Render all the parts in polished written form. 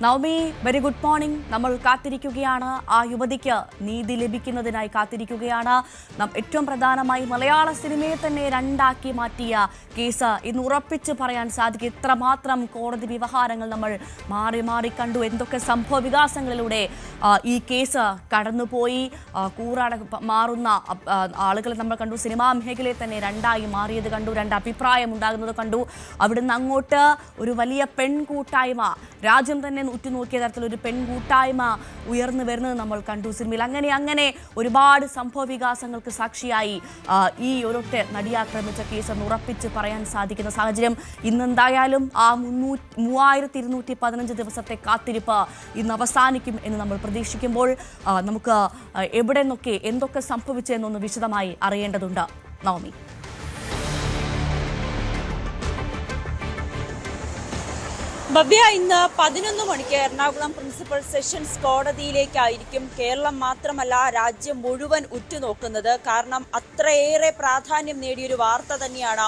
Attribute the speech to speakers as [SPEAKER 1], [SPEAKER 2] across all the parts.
[SPEAKER 1] Navami, very good morning. നമ്മൾ കാത്തിരിക്കുകയാണ്, ആ യുവതിക്ക് നീതി ലഭിക്കുന്നതിനായി കാത്തിരിക്കുകയാണ്. ഏറ്റവും പ്രധാനമായി മലയാള സിനിമയെ തന്നെ രണ്ടാക്കി മാറ്റിയ കേസ് ഇന്ന് ഉറപ്പിച്ച് പറയാൻ സാധിക്കും. ഇത്രമാത്രം കോടതി വ്യവഹാരങ്ങൾ നമ്മൾ മാറി മാറി കണ്ടു. എന്തൊക്കെ സംഭവ വികാസങ്ങളിലൂടെ ഈ കേസ് കടന്നുപോയി. കൂറാട മാറുന്ന ആളുകളെ നമ്മൾ കണ്ടു. സിനിമാ മേഖലയെ തന്നെ രണ്ടായി മാറിയത് കണ്ടു. രണ്ട് അഭിപ്രായം ഉണ്ടാകുന്നത് കണ്ടു. അവിടുന്ന് അങ്ങോട്ട് ഒരു വലിയ പെൺകൂട്ടായ്മ, രാജ്യം തന്നെ ഉറ്റുനോക്കിയ തരത്തിലൊരു പെൺകൂട്ടായ്മ ഉയർന്നു വരുന്നത് നമ്മൾ കണ്ടു സിനിമയിൽ. അങ്ങനെ ഒരുപാട് സംഭവ വികാസങ്ങൾക്ക് സാക്ഷിയായി ഈ ഒരൊറ്റ നടിയാക്രമിച്ച കേസ് എന്ന് ഉറപ്പിച്ച് പറയാൻ സാധിക്കുന്ന സാഹചര്യം. ഇന്നെന്തായാലും ആ 3215 ദിവസത്തെ കാത്തിരിപ്പ് ഇന്ന് അവസാനിക്കും എന്ന് നമ്മൾ പ്രതീക്ഷിക്കുമ്പോൾ നമുക്ക് എവിടെ നിന്നൊക്കെ എന്തൊക്കെ സംഭവിച്ചെന്നൊന്ന് വിശദമായി അറിയേണ്ടതുണ്ട്. നവമി,
[SPEAKER 2] ഭവ്യ, ഇന്ന് 11 മണിക്ക് എറണാകുളം പ്രിൻസിപ്പൽ സെഷൻസ് കോടതിയിലേക്കായിരിക്കും കേരളം മാത്രമല്ല രാജ്യം മുഴുവൻ ഉറ്റുനോക്കുന്നത്. കാരണം അത്രയേറെ പ്രാധാന്യം നേടിയൊരു വാർത്ത തന്നെയാണ്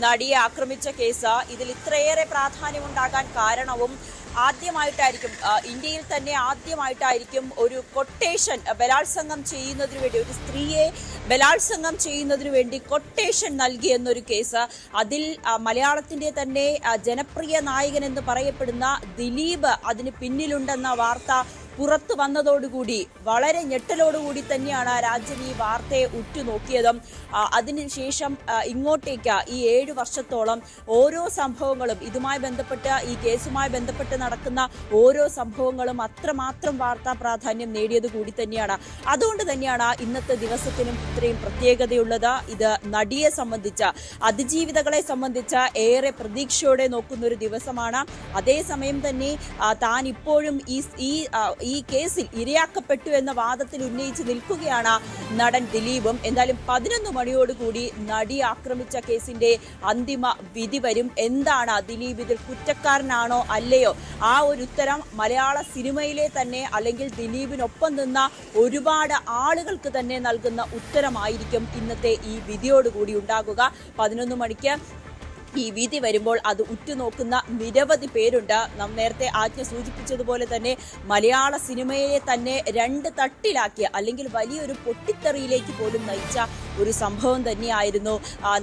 [SPEAKER 2] നടിയെ ആക്രമിച്ച കേസ്. ഇതിൽ ഇത്രയേറെ പ്രാധാന്യമുണ്ടാകാൻ കാരണവും ആദ്യമായിട്ടായിരിക്കും, ഇന്ത്യയിൽ തന്നെ ആദ്യമായിട്ടായിരിക്കും ഒരു കൊട്ടേഷൻ ബലാത്സംഗം ചെയ്യുന്നതിന് വേണ്ടി, ഒരു സ്ത്രീയെ ബലാത്സംഗം ചെയ്യുന്നതിന് വേണ്ടി കൊട്ടേഷൻ നൽകി എന്നൊരു കേസ്. അതിൽ മലയാളത്തിൻ്റെ തന്നെ ജനപ്രിയ നായകൻ എന്ന് പറയപ്പെടുന്ന ദിലീപ് അതിന് പിന്നിലുണ്ടെന്ന വാർത്ത പുറത്തു വന്നതോടുകൂടി വളരെ ഞെട്ടലോടുകൂടി തന്നെയാണ് രാജ്യം ഈ വാർത്തയെ ഉറ്റുനോക്കിയതും. അതിനുശേഷം ഇങ്ങോട്ടേക്ക് ഈ 7 വർഷത്തോളം ഓരോ സംഭവങ്ങളും ഇതുമായി ബന്ധപ്പെട്ട്, ഈ കേസുമായി ബന്ധപ്പെട്ട് നടക്കുന്ന ഓരോ സംഭവങ്ങളും അത്രമാത്രം വാർത്താ പ്രാധാന്യം നേടിയത് കൂടി തന്നെയാണ്. അതുകൊണ്ട് തന്നെയാണ് ഇന്നത്തെ ദിവസത്തിനും ഇത്രയും പ്രത്യേകതയുള്ളത്. ഇത് നടിയെ സംബന്ധിച്ച്, അതിജീവിതകളെ സംബന്ധിച്ച് ഏറെ പ്രതീക്ഷയോടെ നോക്കുന്ന ഒരു ദിവസമാണ്. അതേസമയം തന്നെ താൻ ഇപ്പോഴും ഈ കേസിൽ ഇരയാക്കപ്പെട്ടു എന്ന വാദത്തിൽ ഉന്നയിച്ച് നിൽക്കുകയാണ് നടൻ ദിലീപും. എന്തായാലും 11 മണിയോടുകൂടി നടി ആക്രമിച്ച കേസിന്റെ അന്തിമ വിധി വരും. എന്താണ് ദിലീപ് ഇതിൽ കുറ്റക്കാരനാണോ അല്ലയോ, ആ ഒരു ഉത്തരം മലയാള സിനിമയിലെ തന്നെ, അല്ലെങ്കിൽ ദിലീപിനൊപ്പം നിന്ന ഒരുപാട് ആളുകൾക്ക് തന്നെ നൽകുന്ന ഉത്തരമായിരിക്കും ഇന്നത്തെ ഈ വിധിയോടുകൂടി ഉണ്ടാകുക. 11 മണിക്ക് ഈ വിധി വരുമ്പോൾ അത് ഉറ്റുനോക്കുന്ന നിരവധി പേരുണ്ട്. നാം നേരത്തെ ആജ്ഞ സൂചിപ്പിച്ചതുപോലെ തന്നെ മലയാള സിനിമയെ തന്നെ 2 തട്ടിലാക്കിയ, അല്ലെങ്കിൽ വലിയൊരു പൊട്ടിത്തെറിയിലേക്ക് പോലും നയിച്ച ഒരു സംഭവം തന്നെയായിരുന്നു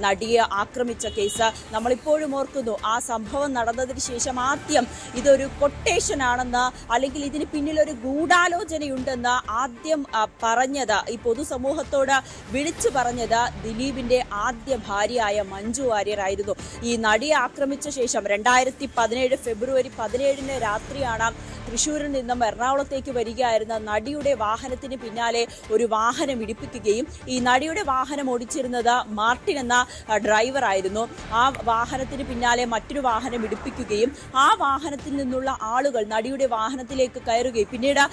[SPEAKER 2] നടിയെ ആക്രമിച്ച കേസ്. നമ്മളിപ്പോഴും ഓർക്കുന്നു, ആ സംഭവം നടന്നതിന് ശേഷം ആദ്യം ഇതൊരു കൊട്ടേഷൻ ആണെന്ന്, അല്ലെങ്കിൽ ഇതിന് പിന്നിലൊരു ഗൂഢാലോചനയുണ്ടെന്ന് ആദ്യം പറഞ്ഞത്, ഈ പൊതുസമൂഹത്തോട് വിളിച്ചു പറഞ്ഞത് ദിലീപിന്റെ ആദ്യ ഭാര്യയായ മഞ്ജു വാര്യർ ആയിരുന്നു. ഈ നടിയെ ആക്രമിച്ച ശേഷം 2017 ഫെബ്രുവരി 17 രാത്രിയാണ് തൃശ്ശൂരിൽ നിന്നും എറണാകുളത്തേക്ക് വരികയായിരുന്ന നടിയുടെ വാഹനത്തിന് പിന്നാലെ ഒരു വാഹനം ഇടിപ്പിക്കുകയും, ഈ നടിയുടെ വാഹനം ഓടിച്ചിരുന്നത് മാർട്ടിൻ എന്ന ഡ്രൈവർ ആയിരുന്നു. ആ വാഹനത്തിന് പിന്നാലെ മറ്റൊരു വാഹനം ഇടിപ്പിക്കുകയും, ആ വാഹനത്തിൽ നിന്നുള്ള ആളുകൾ നടിയുടെ വാഹനത്തിലേക്ക് കയറുകയും പിന്നീട്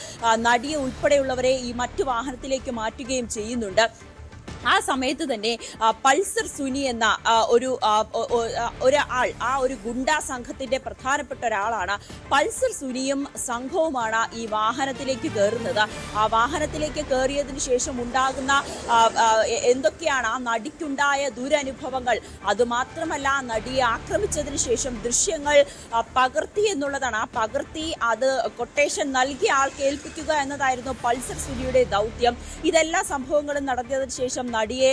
[SPEAKER 2] നടിയെ ഉൾപ്പെടെയുള്ളവരെ ഈ മറ്റു വാഹനത്തിലേക്ക് മാറ്റുകയും ചെയ്യുന്നുണ്ട്. ആ സമയത്ത് തന്നെ പൾസർ സുനി എന്ന ഒരാൾ, ആ ഒരു ഗുണ്ടാ സംഘത്തിന്റെ പ്രധാനപ്പെട്ട ഒരാളാണ്. പൾസർ സുനിയും സംഘവുമാണ് ഈ വാഹനത്തിലേക്ക് കയറുന്നത്. ആ വാഹനത്തിലേക്ക് കയറിയതിനു ശേഷം ഉണ്ടാകുന്ന എന്തൊക്കെയാണ് ആ നടിക്കുണ്ടായ ദുരനുഭവങ്ങൾ, അതുമാത്രമല്ല നടിയെ ആക്രമിച്ചതിന് ശേഷം ദൃശ്യങ്ങൾ പകർത്തി എന്നുള്ളതാണ്. ആ പകർത്തി അത് കൊട്ടേഷൻ നൽകിയ ആൾക്ക് ഏൽപ്പിക്കുക എന്നതായിരുന്നു പൾസർ സുനിയുടെ ദൗത്യം. ഇതെല്ലാ സംഭവങ്ങളും നടത്തിയതിനു ശേഷം നടിയെ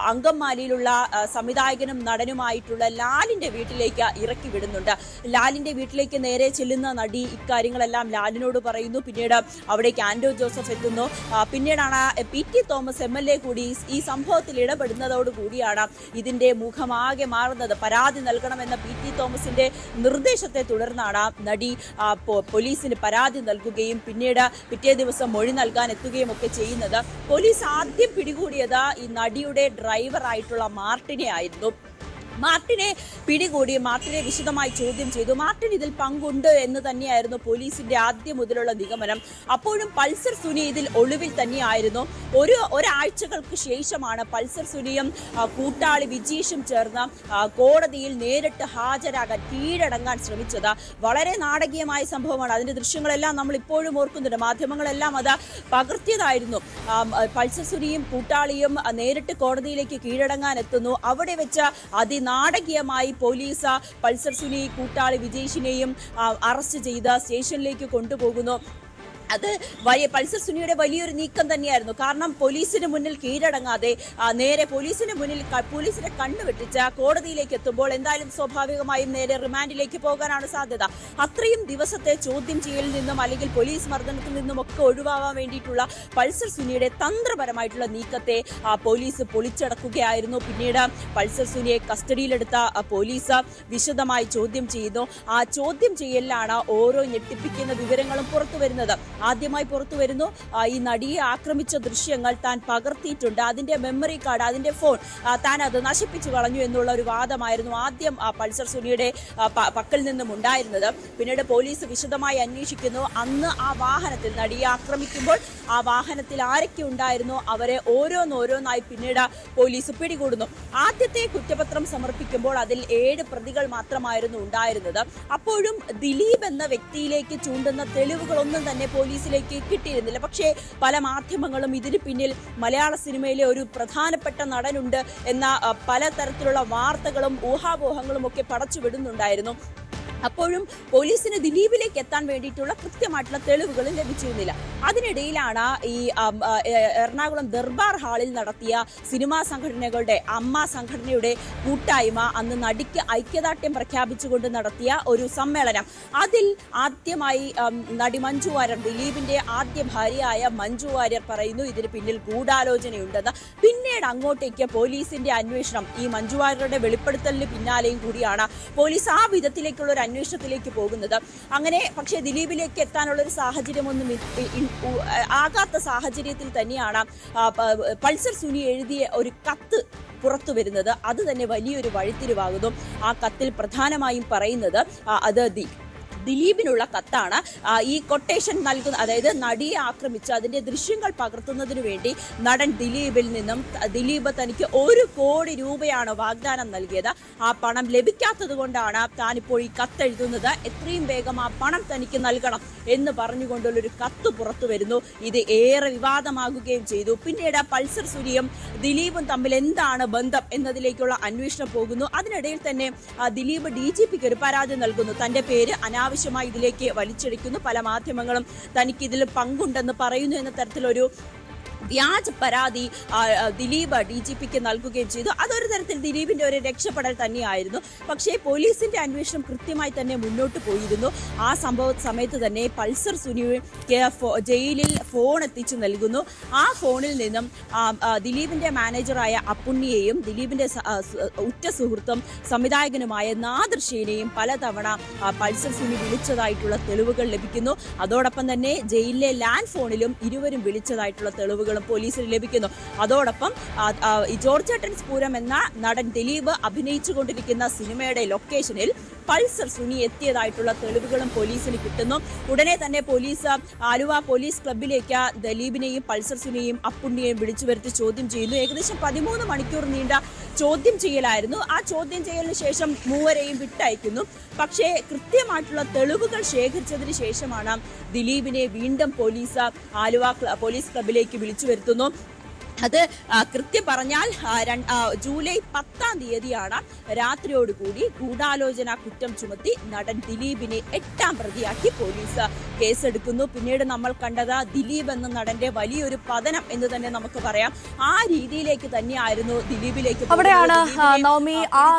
[SPEAKER 2] അങ്കമാലിയിലുള്ള സംവിധായകനും നടനുമായിട്ടുള്ള ലാലിന്റെ വീട്ടിലേക്ക് ഇറക്കി വിടുന്നുണ്ട്. ലാലിന്റെ വീട്ടിലേക്ക് നേരെ ചെല്ലുന്ന നടി ഇക്കാര്യങ്ങളെല്ലാം ലാലിനോട് പറയുന്നു. പിന്നീട് അവിടേക്ക് ആൻഡോ ജോസഫ് എത്തുന്നു. പിന്നീടാണ് PT തോമസ് MLA കൂടി ഈ സംഭവത്തിൽ ഇടപെടുന്നതോടുകൂടിയാണ് ഇതിന്റെ മുഖമാകെ മാറുന്നത്. പരാതി നൽകണമെന്ന PT തോമസിന്റെ നിർദ്ദേശത്തെ തുടർന്നാണ് നടി പോലീസിന് പരാതി നൽകുകയും പിന്നീട് പിറ്റേ ദിവസം മൊഴി നൽകാൻ എത്തുകയും ഒക്കെ ചെയ്യുന്നത്. പോലീസ് ആദ്യം പിടികൂടിയത് ഈ നടിയുടെ ഡ്രൈവറായിട്ടുള്ള മാർട്ടിനെ ആയിരുന്നു. മാർട്ടിനെ പിടികൂടി മാർട്ടിനെ വിശദമായി ചോദ്യം ചെയ്തു. മാർട്ടിൻ ഇതിൽ പങ്കുണ്ട് എന്ന് തന്നെയായിരുന്നു പോലീസിന്റെ ആദ്യം മുതലുള്ള നിഗമനം. അപ്പോഴും പൾസർ സുനി ഇതിൽ ഒളിവിൽ തന്നെയായിരുന്നു. ഒരാഴ്ചകൾക്ക് ശേഷമാണ് പൾസർ സുനിയും കൂട്ടാളി വിജീഷും ചേർന്ന് കോടതിയിൽ നേരിട്ട് ഹാജരാകാൻ, കീഴടങ്ങാൻ ശ്രമിച്ചത്. വളരെ നാടകീയമായ സംഭവമാണ്. അതിന്റെ ദൃശ്യങ്ങളെല്ലാം നമ്മൾ ഇപ്പോഴും ഓർക്കുന്നുണ്ട്. മാധ്യമങ്ങളെല്ലാം അത് പകർത്തിയതായിരുന്നു. പൾസർ സുനിയും കൂട്ടാളിയും നേരിട്ട് കോടതിയിലേക്ക് കീഴടങ്ങാൻ എത്തുന്നു. അവിടെ വെച്ച് നാടകീയമായി പോലീസ് പൾസർ സുനി, കൂട്ടാളി വിജേഷിനെയും അറസ്റ്റ് ചെയ്ത് സ്റ്റേഷനിലേക്ക് കൊണ്ടുപോകുന്നു. അത് പൾസർ സുനിയുടെ വലിയൊരു നീക്കം തന്നെയായിരുന്നു. കാരണം പോലീസിന് മുന്നിൽ കീഴടങ്ങാതെ നേരെ പോലീസിന് മുന്നിൽ പോലീസിനെ കണ്ണുവെട്ടിച്ച് കോടതിയിലേക്ക് എത്തുമ്പോൾ എന്തായാലും സ്വാഭാവികമായും നേരെ റിമാൻഡിലേക്ക് പോകാനാണ് സാധ്യത. അത്രയും ദിവസത്തെ ചോദ്യം ചെയ്യലിൽ നിന്നും അല്ലെങ്കിൽ പോലീസ് മർദ്ദനത്തിൽ നിന്നും ഒക്കെ ഒഴിവാകാൻ വേണ്ടിയിട്ടുള്ള പൾസർ സുനിയുടെ തന്ത്രപരമായിട്ടുള്ള നീക്കത്തെ പോലീസ് പൊളിച്ചടക്കുകയായിരുന്നു. പിന്നീട് പൾസർ സുനിയെ കസ്റ്റഡിയിലെടുത്ത പോലീസ് വിശദമായി ചോദ്യം ചെയ്യുന്നു. ആ ചോദ്യം ചെയ്യലിലാണ് ഓരോ ഞെട്ടിപ്പിക്കുന്ന വിവരങ്ങളും പുറത്തു വരുന്നത്. ആദ്യമായി പുറത്തു വരുന്നു ഈ നടിയെ ആക്രമിച്ച ദൃശ്യങ്ങൾ താൻ പകർത്തിയിട്ടുണ്ട്, അതിന്റെ മെമ്മറി കാർഡ്, അതിന്റെ ഫോൺ താൻ അത് നശിപ്പിച്ചു കളഞ്ഞു എന്നുള്ള ഒരു വാദമായിരുന്നു ആദ്യം പൾസർ സുനിയുടെ പക്കൽ നിന്നും ഉണ്ടായിരുന്നത്. പിന്നീട് പോലീസ് വിശദമായി അന്വേഷിക്കുന്നു. അന്ന് ആ വാഹനത്തിൽ നടിയെ ആക്രമിക്കുമ്പോൾ ആ വാഹനത്തിൽ ആരൊക്കെ ഉണ്ടായിരുന്നു അവരെ ഓരോന്നോരോന്നായി പിന്നീട് പോലീസ് പിടികൂടുന്നു. ആദ്യത്തെ കുറ്റപത്രം സമർപ്പിക്കുമ്പോൾ അതിൽ 7 പ്രതികൾ മാത്രമായിരുന്നു ഉണ്ടായിരുന്നത്. അപ്പോഴും ദിലീപ് എന്ന വ്യക്തിയിലേക്ക് ചൂണ്ടുന്ന തെളിവുകളൊന്നും തന്നെ പോലീസിലേക്ക് കിട്ടിയിരുന്നില്ല. പക്ഷേ പല മാധ്യമങ്ങളും ഇതിന് പിന്നിൽ മലയാള സിനിമയിലെ ഒരു പ്രധാനപ്പെട്ട നടനുണ്ട് എന്ന പലതരത്തിലുള്ള വാർത്തകളും ഊഹാപോഹങ്ങളും ഒക്കെ പടച്ചുവിടുന്നുണ്ടായിരുന്നു. അപ്പോഴും പോലീസിന് ദിലീപിലേക്ക് എത്താൻ വേണ്ടിയിട്ടുള്ള കൃത്യമായിട്ടുള്ള തെളിവുകൾ ലഭിച്ചിരുന്നില്ല. അതിനിടയിലാണ് ഈ എറണാകുളം ദർബാർ ഹാളിൽ നടത്തിയ സിനിമാ സംഘടനകളുടെ അമ്മ സംഘടനയുടെ കൂട്ടായ്മ അന്ന് നടിക്ക് ഐക്യദാർഢ്യം പ്രഖ്യാപിച്ചുകൊണ്ട് നടത്തിയ ഒരു സമ്മേളനം. അതിൽ ആദ്യമായി നടി മഞ്ജു വാര്യർ, ദിലീപിന്റെ ആദ്യ ഭാര്യയായ മഞ്ജു വാര്യർ പറയുന്നു ഇതിന് പിന്നിൽ ഗൂഢാലോചനയുണ്ടെന്ന്. പിന്നീട് അങ്ങോട്ടേക്ക് പോലീസിന്റെ അന്വേഷണം ഈ മഞ്ജു വാര്യരുടെ വെളിപ്പെടുത്തലിന് പിന്നാലെയും കൂടിയാണ് പോലീസ് ആ വിധത്തിലേക്കുള്ള ഒരു അന്വേഷണത്തിലേക്ക് പോകുന്നത്. അങ്ങനെ പക്ഷേ ദിലീപിലേക്ക് എത്താനുള്ള ഒരു സാഹചര്യമൊന്നും ആകാത്ത സാഹചര്യത്തിൽ തന്നെയാണ് പൾസർ സുനി എഴുതിയ ഒരു കത്ത് പുറത്തു വരുന്നത്. അത് തന്നെ വലിയൊരു വഴിത്തിരിവാകുന്നു. ആ കത്തിൽ പ്രധാനമായും പറയുന്നത് അത് ദിലീപിനുള്ള കത്താണ്. ഈ കൊട്ടേഷൻ നൽകുന്ന, അതായത് നടിയെ ആക്രമിച്ച് അതിന്റെ ദൃശ്യങ്ങൾ പകർത്തുന്നതിനു വേണ്ടി നടൻ ദിലീപിൽ നിന്നും ദിലീപ് തനിക്ക് 1 കോടി രൂപയാണ് വാഗ്ദാനം നൽകിയത്. ആ പണം ലഭിക്കാത്തത് കൊണ്ടാണ് താനിപ്പോൾ ഈ കത്തെഴുതുന്നത്. എത്രയും വേഗം ആ പണം തനിക്ക് നൽകണം എന്ന് പറഞ്ഞുകൊണ്ടുള്ളൊരു കത്ത് പുറത്തു വരുന്നു. ഇത് ഏറെ വിവാദമാകുകയും ചെയ്തു. പിന്നീട് പൾസർ സുനിയും ദിലീപും തമ്മിൽ എന്താണ് ബന്ധം എന്നതിലേക്കുള്ള അന്വേഷണം പോകുന്നു. അതിനിടയിൽ തന്നെ ദിലീപ് DGPക്ക് ഒരു പരാതി നൽകുന്നു. തന്റെ പേര് അനാവശ്യമായി ഇതിലേക്ക് വലിച്ചെടുക്കുന്നു. പല മാധ്യമങ്ങളും തനിക്ക് ഇതിൽ പങ്കുണ്ടെന്ന് പറയുന്നു എന്ന തരത്തിലൊരു വ്യാജ പരാതി ദിലീപ് DGPക്ക് നൽകുകയും ചെയ്തു. അതൊരു തരത്തിൽ ദിലീപിന്റെ ഒരു രക്ഷപ്പെടൽ തന്നെയായിരുന്നു. പക്ഷേ പോലീസിന്റെ അന്വേഷണം കൃത്യമായി തന്നെ മുന്നോട്ട് പോയിരുന്നു. ആ സംഭവ സമയത്ത് തന്നെ പൾസർ സുനിക്ക് ജയിലിൽ ഫോൺ എത്തിച്ചു നൽകുന്നു. ആ ഫോണിൽ നിന്നും ദിലീപിന്റെ മാനേജറായ അപ്പുണ്ണിയെയും ദിലീപിന്റെ ഉറ്റ സുഹൃത്തും സംവിധായകനുമായ നാദൃശ്യനെയും പലതവണ പൾസർ സുനി വിളിച്ചതായിട്ടുള്ള തെളിവുകൾ ലഭിക്കുന്നു. അതോടൊപ്പം തന്നെ ജയിലിലെ ലാൻഡ് ഫോണിലും ഇരുവരും വിളിച്ചതായിട്ടുള്ള തെളിവുകൾ പോലീസിന് ലഭിക്കുന്നു. അതോടൊപ്പം ജോർജ് പൂരം എന്ന നടൻ ദിലീപ് അഭിനയിച്ചുകൊണ്ടിരിക്കുന്ന സിനിമയുടെ ലൊക്കേഷനിൽ പൾസർ സുനി എത്തിയതായിട്ടുള്ള തെളിവുകളും പോലീസിന് കിട്ടുന്നു. ഉടനെ തന്നെ പോലീസ് ആലുവ പോലീസ് ക്ലബിലേക്ക് ദിലീപിനെയും പൾസർ സുനിയെയും അപ്പുണ്ണിയെയും വിളിച്ചു വരുത്തി ചോദ്യം ചെയ്യുന്നു. ഏകദേശം 13 മണിക്കൂർ നീണ്ട ചോദ്യം ചെയ്യലായിരുന്നു. ആ ചോദ്യം ചെയ്യലിന് ശേഷം മൂവരെയും വിട്ടയക്കുന്നു. പക്ഷേ കൃത്യമായിട്ടുള്ള തെളിവുകൾ ശേഖരിച്ചതിന് ശേഷമാണ് ദിലീപിനെ വീണ്ടും പോലീസ് ആലുവ പോലീസ് ക്ലബിലേക്ക് വിളിച്ചു വരുത്തുന്നു. അത് കൃത്യം പറഞ്ഞാൽ ജൂലൈ 10-ാം തീയതിയാണ് രാത്രിയോടുകൂടി ഗൂഢാലോചന കുറ്റം ചുമത്തി നടൻ ദിലീപിനെ 8ാം പ്രതിയാക്കി പോലീസ് കേസെടുക്കുന്നു. പിന്നീട് നമ്മൾ കണ്ടത് ദിലീപ് എന്ന നടന്റെ വലിയൊരു പതനം എന്ന് തന്നെ നമുക്ക് പറയാം. ആ രീതിയിലേക്ക് തന്നെയായിരുന്നു ദിലീപിലേക്ക്.
[SPEAKER 1] അവിടെയാണ് നവമി ആ